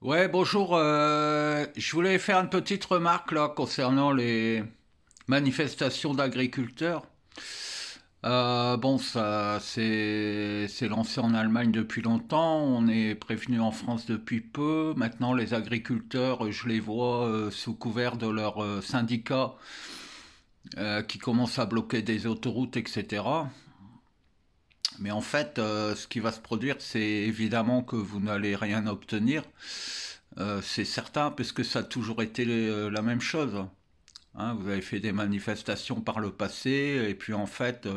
Ouais, bonjour. Je voulais faire une petite remarque là concernant les manifestations d'agriculteurs. Bon, ça c'est lancé en Allemagne depuis longtemps. On est prévenu en France depuis peu. Maintenant, les agriculteurs, je les vois sous couvert de leur syndicat qui commencent à bloquer des autoroutes, etc. Mais en fait, ce qui va se produire, c'est évidemment que vous n'allez rien obtenir. C'est certain, puisque ça a toujours été la même chose. Hein, vous avez fait des manifestations par le passé, et puis en fait,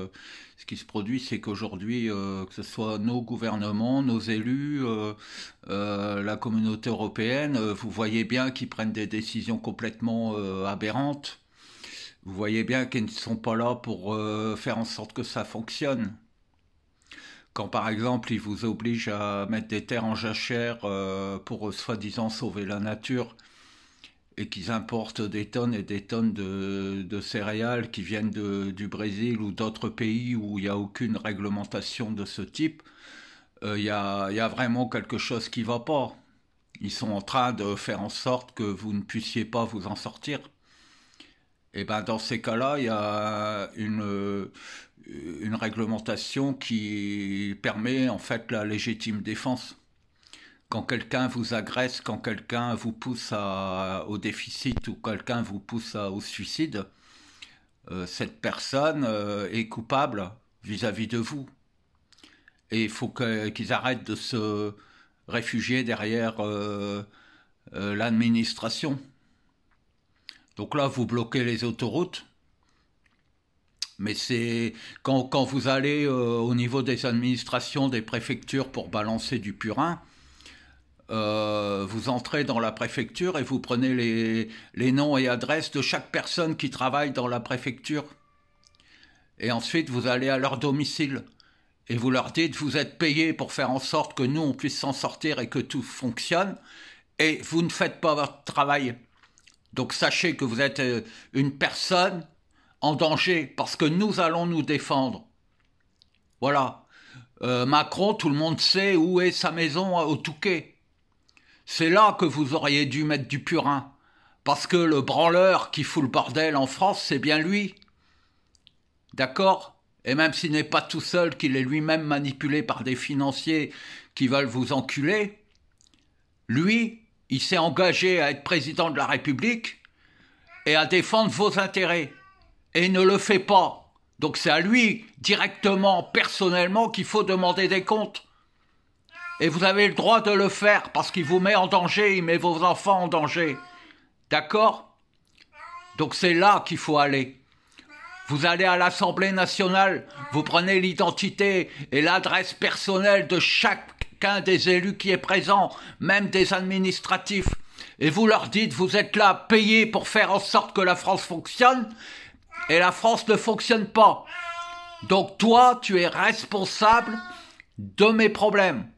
ce qui se produit, c'est qu'aujourd'hui, que ce soit nos gouvernements, nos élus, la communauté européenne, vous voyez bien qu'ils prennent des décisions complètement aberrantes. Vous voyez bien qu'ils ne sont pas là pour faire en sorte que ça fonctionne. Quand par exemple ils vous obligent à mettre des terres en jachère pour soi-disant sauver la nature et qu'ils importent des tonnes et des tonnes de céréales qui viennent du Brésil ou d'autres pays où il n'y a aucune réglementation de ce type, y a vraiment quelque chose qui ne va pas. Ils sont en train de faire en sorte que vous ne puissiez pas vous en sortir. Et ben dans ces cas-là, il y a une réglementation qui permet en fait la légitime défense. Quand quelqu'un vous agresse, quand quelqu'un vous pousse au déficit ou quelqu'un vous pousse au suicide, cette personne est coupable vis-à-vis de vous. Et il faut qu'ils arrêtent de se réfugier derrière l'administration. Donc là, vous bloquez les autoroutes, mais c'est quand vous allez au niveau des administrations, des préfectures pour balancer du purin, vous entrez dans la préfecture et vous prenez les noms et adresses de chaque personne qui travaille dans la préfecture. Et ensuite, vous allez à leur domicile et vous leur dites, vous êtes payés pour faire en sorte que nous, on puisse s'en sortir et que tout fonctionne, et vous ne faites pas votre travail. Donc sachez que vous êtes une personne en danger parce que nous allons nous défendre. Voilà. Macron, tout le monde sait où est sa maison au Touquet. C'est là que vous auriez dû mettre du purin. Parce que le branleur qui fout le bordel en France, c'est bien lui. D'accord? Et même s'il n'est pas tout seul, qu'il est lui-même manipulé par des financiers qui veulent vous enculer, lui, il s'est engagé à être président de la République et à défendre vos intérêts. Et il ne le fait pas. Donc c'est à lui, directement, personnellement, qu'il faut demander des comptes. Et vous avez le droit de le faire parce qu'il vous met en danger, il met vos enfants en danger. D'accord? Donc c'est là qu'il faut aller. Vous allez à l'Assemblée nationale, vous prenez l'identité et l'adresse personnelle de chacun des élus qui est présent, même des administratifs, et vous leur dites, vous êtes là payés pour faire en sorte que la France fonctionne, et la France ne fonctionne pas. Donc toi, tu es responsable de mes problèmes.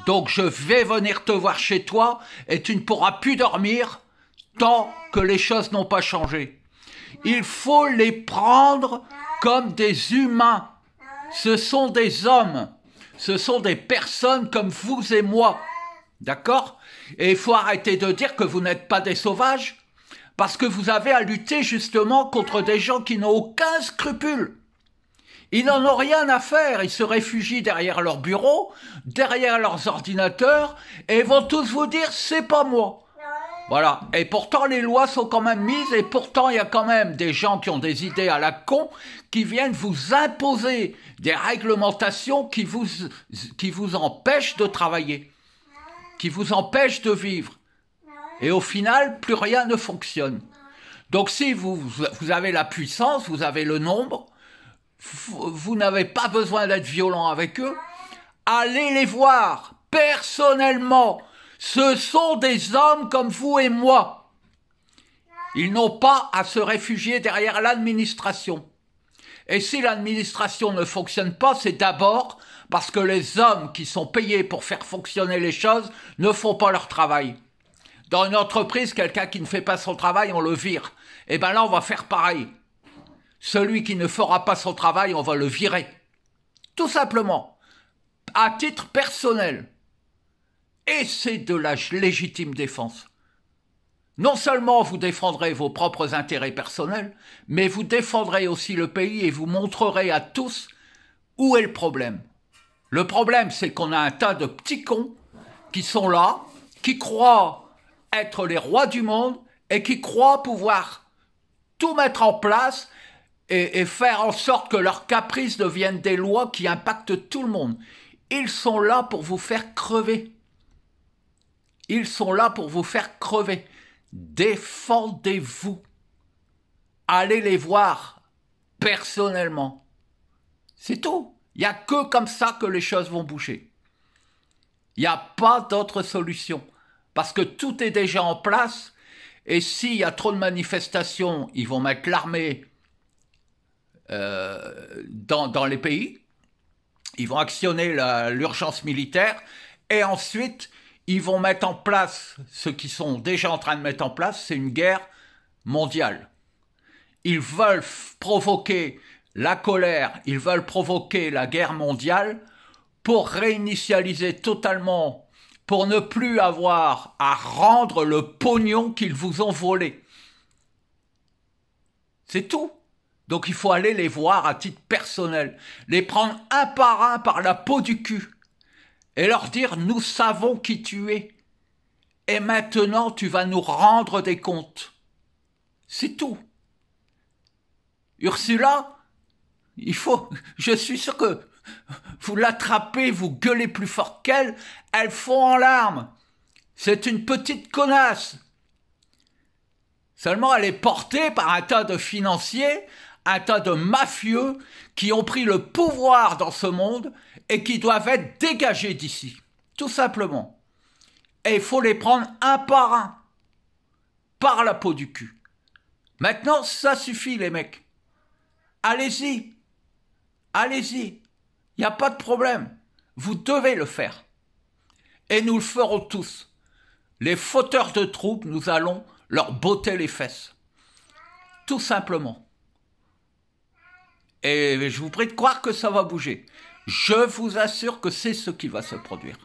Donc je vais venir te voir chez toi et tu ne pourras plus dormir tant que les choses n'ont pas changé. Il faut les prendre comme des humains. Ce sont des hommes. Ce sont des personnes comme vous et moi. D'accord? Et il faut arrêter de dire que vous n'êtes pas des sauvages, parce que vous avez à lutter justement contre des gens qui n'ont aucun scrupule. Ils n'en ont rien à faire, ils se réfugient derrière leur bureau, derrière leurs ordinateurs, et ils vont tous vous dire c'est pas moi. Voilà. Et pourtant, les lois sont quand même mises, et pourtant, il y a quand même des gens qui ont des idées à la con, qui viennent vous imposer des réglementations qui vous empêchent de travailler, qui vous empêchent de vivre. Et au final, plus rien ne fonctionne. Donc si vous avez la puissance, vous avez le nombre, vous n'avez pas besoin d'être violent avec eux, allez les voir personnellement. Ce sont des hommes comme vous et moi. Ils n'ont pas à se réfugier derrière l'administration. Et si l'administration ne fonctionne pas, c'est d'abord parce que les hommes qui sont payés pour faire fonctionner les choses ne font pas leur travail. Dans une entreprise, quelqu'un qui ne fait pas son travail, on le vire. Et bien là, on va faire pareil. Celui qui ne fera pas son travail, on va le virer. Tout simplement. À titre personnel. Et c'est de la légitime défense. Non seulement vous défendrez vos propres intérêts personnels, mais vous défendrez aussi le pays et vous montrerez à tous où est le problème. Le problème, c'est qu'on a un tas de petits cons qui sont là, qui croient être les rois du monde et qui croient pouvoir tout mettre en place et faire en sorte que leurs caprices deviennent des lois qui impactent tout le monde. Ils sont là pour vous faire crever. Ils sont là pour vous faire crever. Défendez-vous. Allez les voir personnellement. C'est tout. Il n'y a que comme ça que les choses vont bouger. Il n'y a pas d'autre solution. Parce que tout est déjà en place. Et s'il y a trop de manifestations, ils vont mettre l'armée dans les pays. Ils vont actionner l'urgence militaire. Et ensuite, ils vont mettre en place ce qu'ils sont déjà en train de mettre en place, c'est une guerre mondiale. Ils veulent provoquer la colère, ils veulent provoquer la guerre mondiale pour réinitialiser totalement, pour ne plus avoir à rendre le pognon qu'ils vous ont volé. C'est tout. Donc il faut aller les voir à titre personnel, les prendre un par la peau du cul. Et leur dire, nous savons qui tu es. Et maintenant, tu vas nous rendre des comptes. C'est tout. Ursula, je suis sûr que vous l'attrapez, vous gueulez plus fort qu'elle, elle fond en larmes. C'est une petite connasse. Seulement, elle est portée par un tas de financiers, un tas de mafieux qui ont pris le pouvoir dans ce monde et qui doivent être dégagés d'ici, tout simplement. Et il faut les prendre un, par la peau du cul. Maintenant, ça suffit les mecs. Allez-y, allez-y, il n'y a pas de problème. Vous devez le faire. Et nous le ferons tous. Les fauteurs de troubles, nous allons leur botter les fesses. Tout simplement. Et je vous prie de croire que ça va bouger. Je vous assure que c'est ce qui va se produire.